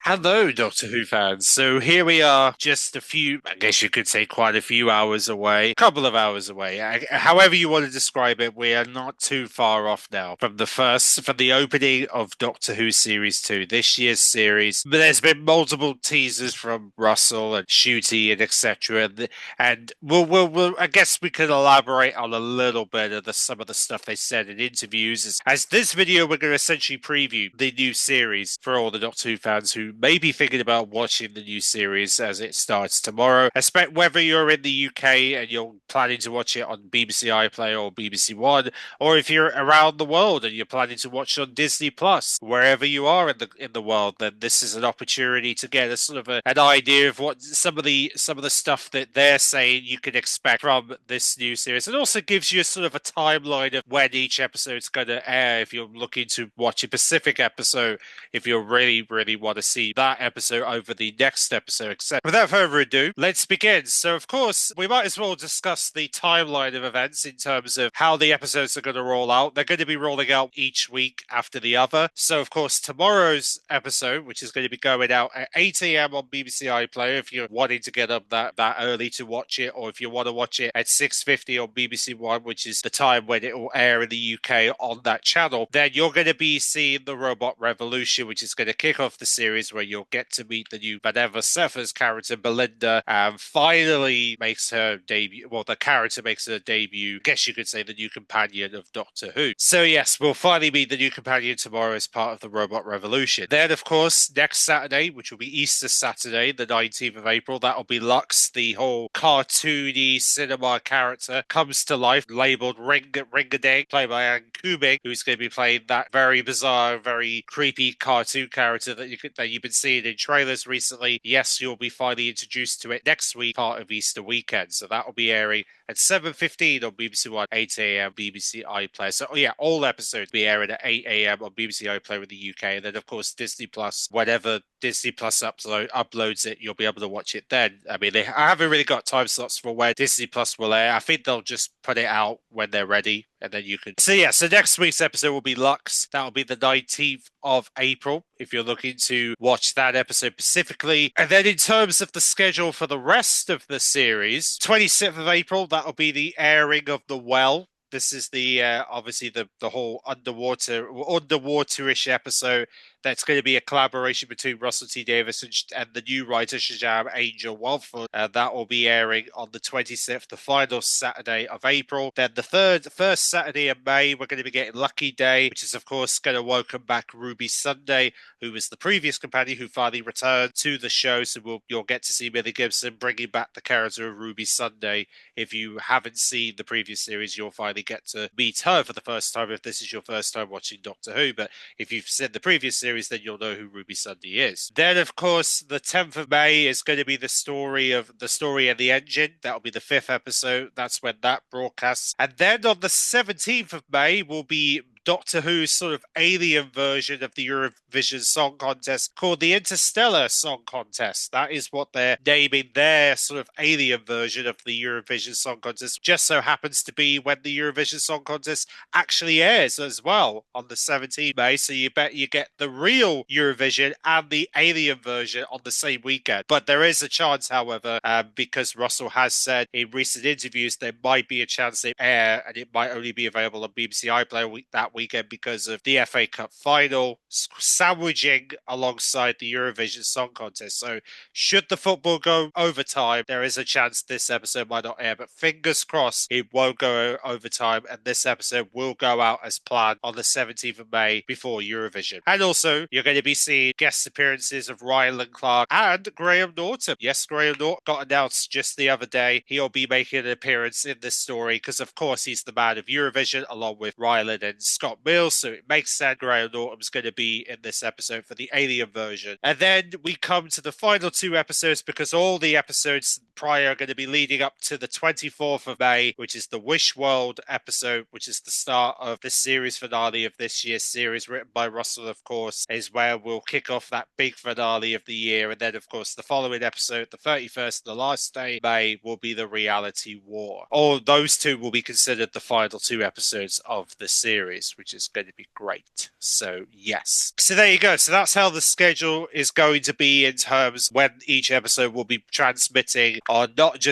Hello, Doctor Who fans. So here we are, just a few, I guess you could say quite a few hours away, couple of hours away. However you want to describe it, we are not too far off now from the opening of Doctor Who Series 2, this year's series. But there's been multiple teasers from Russell and Shooty and etc. And I guess we could elaborate on a little bit of some of the stuff they said in interviews. As this video, we're going to essentially preview the new series for all the Doctor Who fans who may be thinking about watching the new series as it starts tomorrow. Expect whether you're in the UK and you're planning to watch it on BBC iPlayer or BBC One, or if you're around the world and you're planning to watch on Disney Plus, wherever you are in the world, then this is an opportunity to get a sort of an idea of what some of the stuff that they're saying you can expect from this new series. It also gives you a sort of a timeline of when each episode's going to air. If you're looking to watch a Pacific episode, if you really want to see that episode over the next episode, etc. Without further ado, let's begin. So, of course, we might as well discuss the timeline of events in terms of how the episodes are going to roll out. They're going to be rolling out each week after the other. So, of course, tomorrow's episode, which is going to be going out at 8 a.m. on BBC iPlayer, if you're wanting to get up that early to watch it, or if you want to watch it at 6:50 on BBC One, which is the time when it will air in the UK on that channel, then you're going to be seeing the Robot Revolution, which is going to kick off the series where you'll get to meet the new Vanessa Seffer's character, Belinda, and finally makes her debut. Well, the character makes her debut. I guess you could say the new companion of Doctor Who. So yes, we'll finally meet the new companion tomorrow as part of the Robot Revolution. Then, of course, next Saturday, which will be Easter Saturday, the 19th of April, that'll be Lux, the whole cartoony cinema character, comes to life, labeled Ring-a-Ding, played by Ann Kubik, who's going to be playing that very bizarre, very creepy cartoon character that you've been seeing in trailers recently. Yes, you'll be finally introduced to it next week, part of Easter weekend. So that will be airing at 7:15 on BBC One, 8 a.m. BBC iPlayer. So yeah, all episodes will be airing at 8 a.m. on BBC iPlayer in the UK. And then, of course, Disney Plus, whenever Disney Plus uploads it, you'll be able to watch it then. I mean, I haven't really got time slots for where Disney Plus will air. I think they'll just put it out when they're ready, and then you can. So yeah, so next week's episode will be Lux. That'll be the 19th of April, if you're looking to watch that episode specifically. And then in terms of the schedule for the rest of the series, 27th of April, that'll be the airing of The Well. This is the obviously the whole underwaterish episode. That's going to be a collaboration between Russell T Davies and the new writer Shazam Angel Walford. That will be airing on the 26th, the final Saturday of April. Then the first Saturday of May, we're going to be getting Lucky Day, which is of course going to welcome back Ruby Sunday, who was the previous companion who finally returned to the show. So you'll get to see Millie Gibson bringing back the character of Ruby Sunday. If you haven't seen the previous series, you'll finally get to meet her for the first time if this is your first time watching Doctor Who. But if you've seen the previous series, then you'll know who Ruby Sunday is. Then, of course, the 10th of May is going to be the story and the engine. That'll be the 5th episode. That's when that broadcasts. And then on the 17th of May will be Doctor Who's sort of alien version of the Eurovision Song Contest called the Interstellar Song Contest. That is what they're naming their sort of alien version of the Eurovision Song Contest. Just so happens to be when the Eurovision Song Contest actually airs as well on the 17th of May. So you bet you get the real Eurovision and the alien version on the same weekend. But there is a chance, however, because Russell has said in recent interviews, there might be a chance they air and it might only be available on BBC iPlayer that weekend because of the FA Cup final sandwiching alongside the Eurovision Song Contest. So should the football go overtime, there is a chance this episode might not air, but fingers crossed it won't go overtime and this episode will go out as planned on the 17th of May before Eurovision. And also, you're going to be seeing guest appearances of Rylan Clark and Graham Norton. Yes, Graham Norton got announced just the other day. He'll be making an appearance in this story because, of course, he's the man of Eurovision along with Rylan and Scott Mills, so it makes sense Graham Norton's going to be in this episode for the alien version. And then we come to the final two episodes because all the episodes prior are going to be leading up to the 24th of May, which is the Wish World episode, which is the start of the series finale of this year's series, written by Russell, of course, is where we'll kick off that big finale of the year. And then, of course, the following episode, the 31st, the last day, May, will be the Reality War. All those two will be considered the final two episodes of the series, which is going to be great. So, yes. So there you go. So that's how the schedule is going to be in terms when each episode will be transmitting on not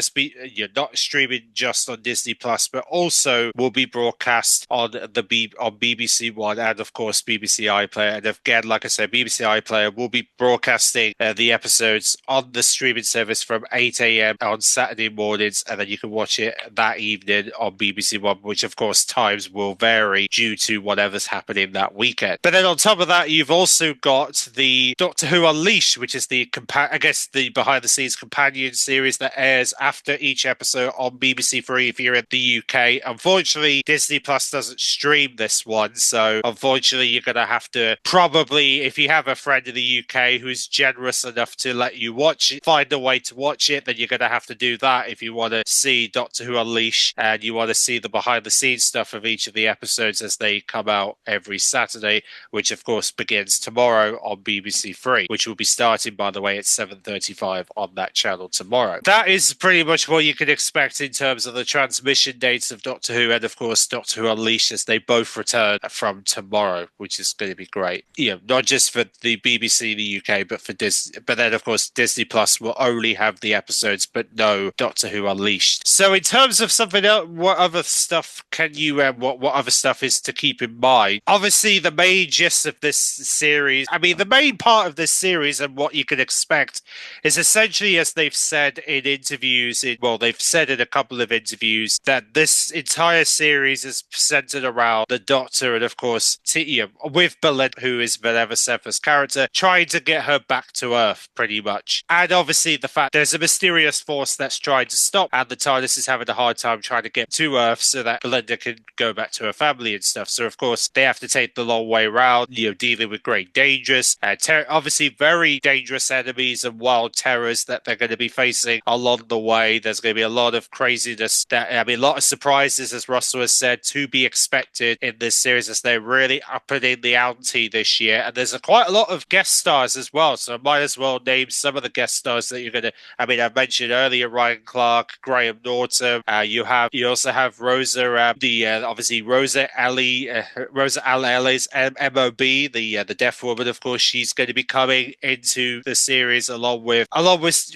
streaming just on Disney Plus, but also will be broadcast on BBC One and of course BBC iPlayer. And again, like I said, BBC iPlayer will be broadcasting the episodes on the streaming service from 8 a.m. on Saturday mornings, and then you can watch it that evening on BBC One, which of course times will vary due to whatever's happening that weekend. But then on top of that, you've also got the Doctor Who Unleashed, which is the behind the scenes companion series that airs after each episode on BBC Three if you're in the UK. Unfortunately, Disney Plus doesn't stream this one, so unfortunately you're going to have to probably, if you have a friend in the UK who's generous enough to let you watch it, find a way to watch it, then you're going to have to do that if you want to see Doctor Who Unleashed and you want to see the behind the scenes stuff of each of the episodes as they come out every Saturday, which of course begins tomorrow on BBC Three, which will be starting, by the way, at 7:35 on that channel tomorrow. That is pretty much what you can expect in terms of the transmission dates of Doctor Who and of course Doctor Who Unleashed, as they both return from tomorrow, which is going to be great. Not just for the BBC in the UK, but for Disney. But then of course Disney Plus will only have the episodes, but no Doctor Who Unleashed. So in terms of something else, what other stuff can you what other stuff is to keep in mind? Obviously, the main gist of this series, the main part of this series and what you can expect is essentially, as they've said in interviews, they've said in a couple of interviews, that this entire series is centered around the Doctor and, of course, with Belinda, who is Beleva Sefer's character, trying to get her back to Earth, pretty much. And obviously, the fact there's a mysterious force that's trying to stop, and the TARDIS is having a hard time trying to get to Earth so that Belinda can go back to her family and stuff. So, of course, they have to take the long way around, dealing with great dangers, obviously very dangerous enemies and wild terrors that they're going to be facing along the way. There's going to be a lot of craziness, a lot of surprises, as Russell has said, to be expected in this series as they're really upping the ante this year. And there's quite a lot of guest stars as well, so I might as well name some of the guest stars that you're going to, I mentioned earlier, Ryan Clark, Graham Norton, you also have Rosa, obviously Rosa Ellis, MOB, the deaf woman, of course. She's going to be coming into the series along with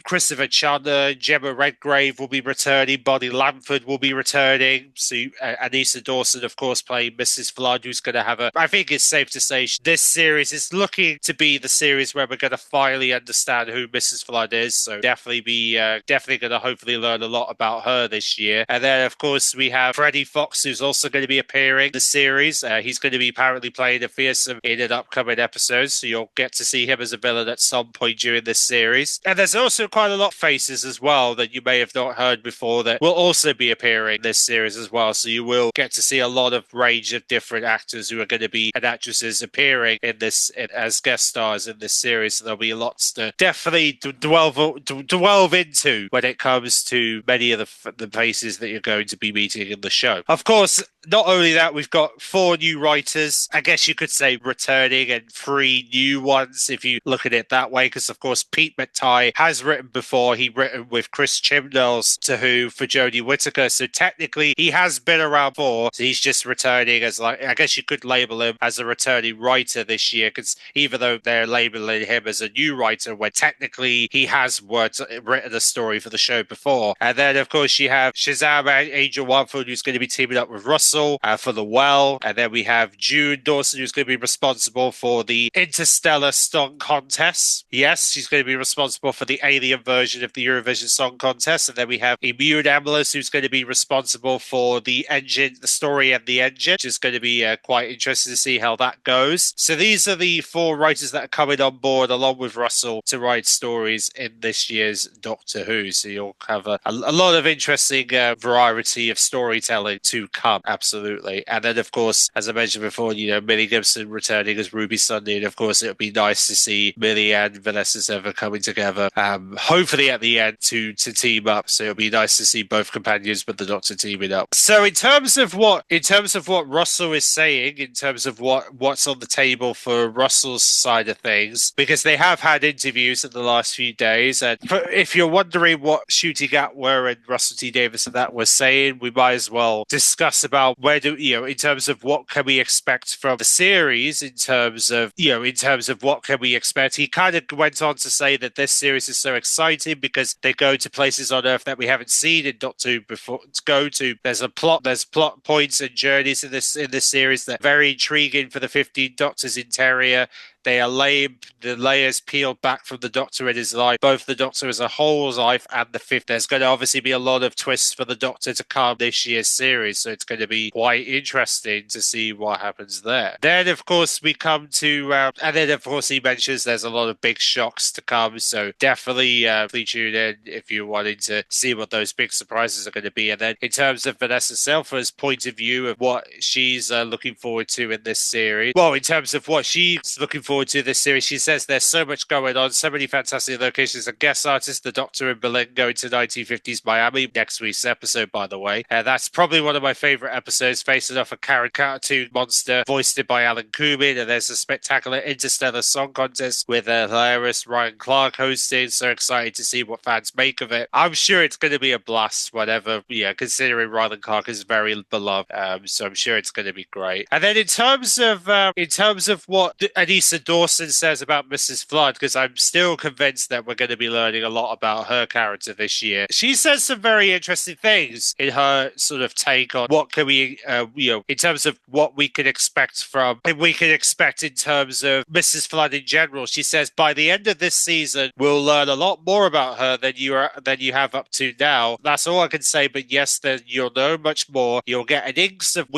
Christopher Chandler. Gemma Redgrave will be returning, Bonnie Lamford will be returning, so Anissa Dawson, of course, playing Mrs. Flood, who's going to have I think it's safe to say this series is looking to be the series where we're going to finally understand who Mrs. Flood is, so definitely going to hopefully learn a lot about her this year. And then, of course, we have Freddie Fox, who's also going to be appearing in the series. He's going to be apparently playing a fearsome in an upcoming episode, so you'll get to see him as a villain at some point during this series. And there's also quite a lot of faces as well that you may have not heard before that will also be appearing in this series as well, so you will get to see a lot of range of different actors who are going to be, and actresses, appearing in this as guest stars in this series. So there'll be lots to definitely delve into when it comes to many of the faces that you're going to be meeting in the show. Of course, not only that, we've got 4 new writers, I guess you could say returning, and 3 new ones if you look at it that way, because of course Pete McTighe has written before. He written with Chris Chibnall's To Who for Jodie Whittaker, so technically he has been around before, so he's just returning as, I guess you could label him as a returning writer this year, because even though they're labeling him as a new writer, when technically he has written a story for the show before. And then of course you have Shazam Angel Wanfield, who's going to be teaming up with Russell for The Well. And then we have June Dawson, who's going to be responsible for the Interstellar Song Contest. Yes, she's going to be responsible for the alien version of the Eurovision Song Contest. And then we have Immune Emilus, who's going to be responsible for the story and the engine, which is going to be quite interesting to see how that goes. So these are the 4 writers that are coming on board along with Russell to write stories in this year's Doctor Who. So you'll have a lot of interesting variety of storytelling to come, absolutely. And then, of course, as I mentioned before, Millie Gibson returning as Ruby Sunday, and of course, it would be nice to see Millie and Vanessa Sever coming together, hopefully at the end to team up. So it'll be nice to see both companions with the Doctor teaming up. So in terms of what Russell is saying, in terms of what's on the table for Russell's side of things, because they have had interviews in the last few days, and if you're wondering what Ncuti Gatwa and Russell T Davies and that were saying, we might as well discuss about in terms of what can we expect from the series, in terms of what can we expect. He kind of went on to say that this series is so exciting because they go to places on Earth that we haven't seen in Doctor Who before to go to. There's plot points and journeys in this series that are very intriguing for the 15 Doctors interior. They are the layers peeled back from the Doctor in his life, both the Doctor as a whole's life and the fifth. There's going to obviously be a lot of twists for the Doctor to come this year's series, so it's going to be quite interesting to see what happens there. Then, of course, we come to, and then, of course, he mentions there's a lot of big shocks to come, so definitely tune in if you're wanting to see what those big surprises are going to be. And then, in terms of Vanessa Selfer's point of view of what she's looking forward to in this series, well, in terms of what she's looking forward to this series, she says there's so much going on, so many fantastic locations and guest artists. The Doctor in Berlin going to 1950s Miami next week's episode, by the way. That's probably one of my favorite episodes, facing off a cartoon monster voiced by Alan Cumming. And there's a spectacular Interstellar Song Contest with hilarious Ryan Clark hosting. So excited to see what fans make of it. I'm sure it's going to be a blast, whatever. Yeah, considering Ryan Clark is very beloved, so I'm sure it's going to be great. And then in terms of what Anissa Dawson says about Mrs. Flood, because I'm still convinced that we're going to be learning a lot about her character this year. She says some very interesting things in her sort of take on what can we, in terms of what we can expect in terms of Mrs. Flood in general. She says by the end of this season, we'll learn a lot more about her than you have up to now. That's all I can say. But yes, then you'll know much more. You'll get an inks of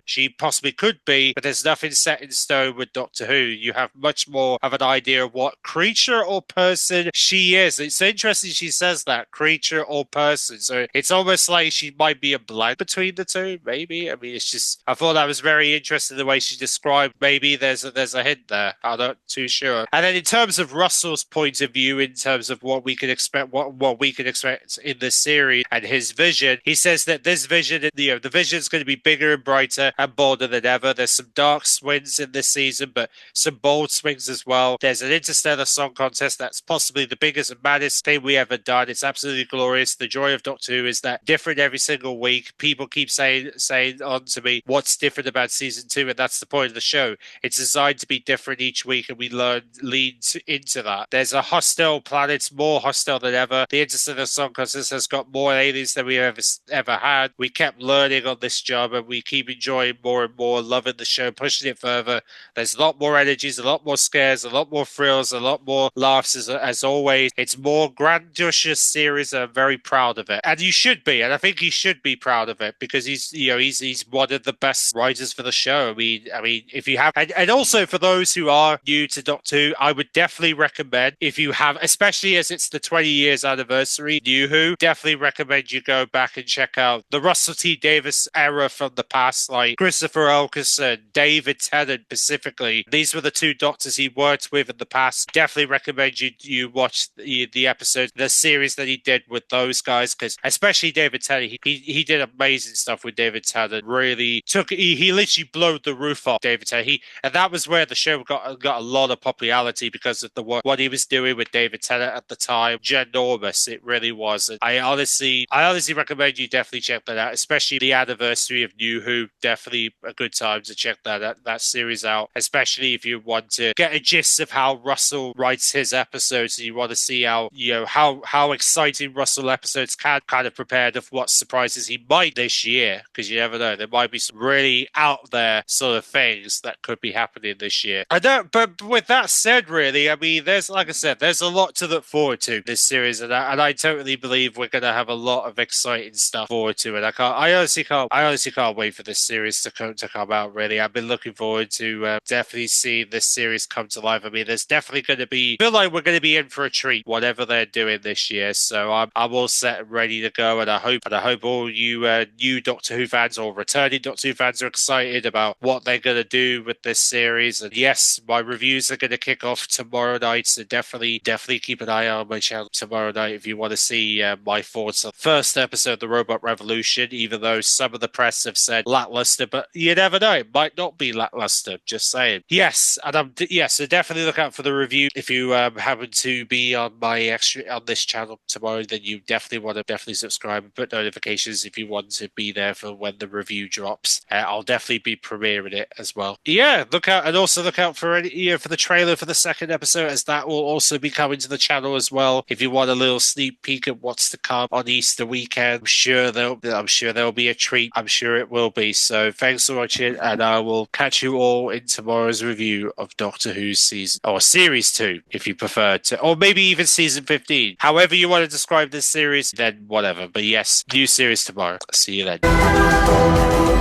she possibly could be, but there's nothing set in stone with Doctor Who. You have much more of an idea of what creature or person she is. It's interesting she says that, creature or person. So it's almost like she might be a blend between the two, maybe. I mean, it's just, I thought that was very interesting the way she described. Maybe there's a hint there. I'm not too sure. And then in terms of Russell's point of view, in terms of what we can expect, what we can expect in this series and his vision, he says that this vision, the vision's going to be bigger and brighter and bolder than ever. There's some dark swings in this season, but some bold swings as well. There's an Interstellar Song Contest that's possibly the biggest and maddest thing we ever done. It's absolutely glorious. The joy of Doctor Who is that different every single week. People keep saying on to me, what's different about season 2? And that's the point of the show. It's designed to be different each week, and we lean into that. There's a hostile planet, more hostile than ever. The Interstellar Song Contest has got more aliens than we ever had. We kept learning on this job, and we keep enjoying more and more, loving the show, pushing it further. There's a lot more energies, a lot more scares, a lot more thrills, a lot more laughs as always. It's more grandiose series, and I'm very proud of it. And you should be, and I think he should be proud of it, because he's one of the best writers for the show. I mean, if you have, and also for those who are new to Doctor Who, I would definitely recommend, if you have, especially as it's the 20 years anniversary, New Who, definitely recommend you go back and check out the Russell T Davies era from the past, like Christopher Eccleston, David Tennant specifically. These were the two Doctors he worked with in the past. Definitely recommend you watch the episode, the series that he did with those guys, because especially David Tennant, he did amazing stuff with David Tennant. Really he literally blew the roof off David Tennant. And that was where the show got a lot of popularity, because of the work what he was doing with David Tennant at the time. Ginormous, it really was. And I honestly recommend you definitely check that out, especially the anniversary of New Who. Definitely a good time to check that series out, especially if you want to get a gist of how Russell writes his episodes, and you want to see how exciting Russell episodes can kind of prepared of what surprises he might this year, because you never know, there might be some really out there sort of things that could be happening this year. But with that said, really, I mean, there's, like I said, there's a lot to look forward to this series, and I totally believe we're going to have a lot of exciting stuff forward to it. I honestly can't wait for this series to come out. Really, I've been looking forward to definitely seeing this series come to life. I mean, there's definitely going to be, I feel like we're going to be in for a treat, whatever they're doing this year. So I'm all set and ready to go, and I hope all you new Doctor Who fans or returning Doctor Who fans are excited about what they're going to do with this series. And yes, my reviews are going to kick off tomorrow night, so definitely keep an eye on my channel channel tomorrow night if you want to see my thoughts on the first episode of the Robot Revolution, even though some of the press have said lackluster, but you never know. It might not be lackluster, just saying. Yes, and so definitely look out for the review. If you happen to be on on this channel tomorrow, then you definitely want to subscribe and put notifications if you want to be there for when the review drops. I'll definitely be premiering it as well. Yeah, look out, and also look out for for the trailer for the second episode, as that will also be coming to the channel as well. If you want a little sneak peek at what's to come on Easter weekend, I'm sure there'll be a treat. I'm sure it will be. So thanks for watching, and I will catch you all in tomorrow's review of Doctor Who series 2, if you prefer to, or maybe even season 15. However you want to describe this series, then whatever. But yes, new series tomorrow. See you then.